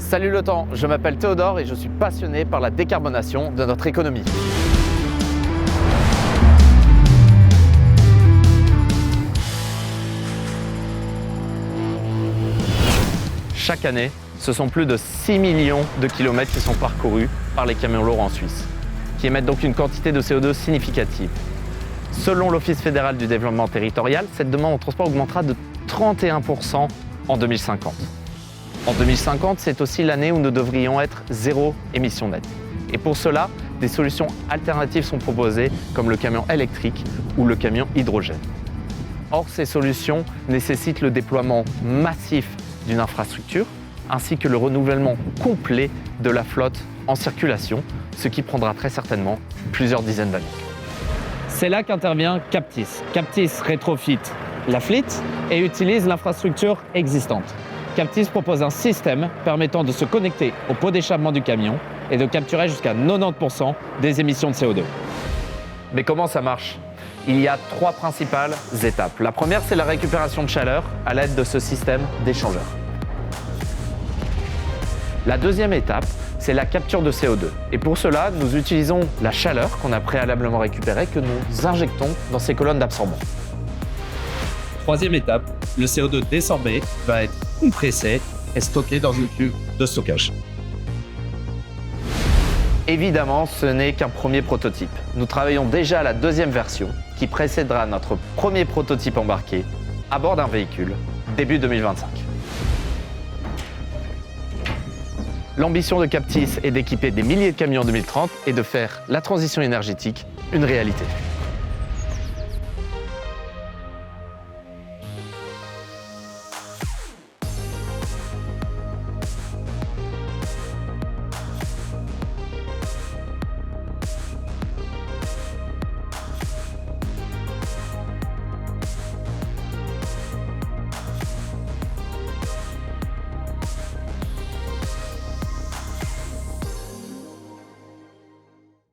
Salut le temps, je m'appelle Théodore et je suis passionné par la décarbonation de notre économie. Chaque année, ce sont plus de 6 millions de kilomètres qui sont parcourus par les camions lourds en Suisse, qui émettent donc une quantité de CO2 significative. Selon l'Office fédéral du développement territorial, cette demande en transport augmentera de 31% en 2050. En 2050, c'est aussi l'année où nous devrions être zéro émission nette. Et pour cela, des solutions alternatives sont proposées, comme le camion électrique ou le camion hydrogène. Or, ces solutions nécessitent le déploiement massif d'une infrastructure, ainsi que le renouvellement complet de la flotte en circulation, ce qui prendra très certainement plusieurs dizaines d'années. C'est là qu'intervient Captis. Captis rétrofit la flotte et utilise l'infrastructure existante. Captis propose un système permettant de se connecter au pot d'échappement du camion et de capturer jusqu'à 90% des émissions de CO2. Mais comment ça marche ? Il y a 3 principales étapes. La première, c'est la récupération de chaleur à l'aide de ce système d'échangeur. La deuxième étape, c'est la capture de CO2. Et pour cela, nous utilisons la chaleur qu'on a préalablement récupérée que nous injectons dans ces colonnes d'absorbants. Troisième étape, le CO2 désorbé va être compressé et stocké dans une cuve de stockage. Évidemment, ce n'est qu'un premier prototype. Nous travaillons déjà à la deuxième version qui précédera notre premier prototype embarqué à bord d'un véhicule début 2025. L'ambition de Captis est d'équiper des milliers de camions en 2030 et de faire la transition énergétique une réalité.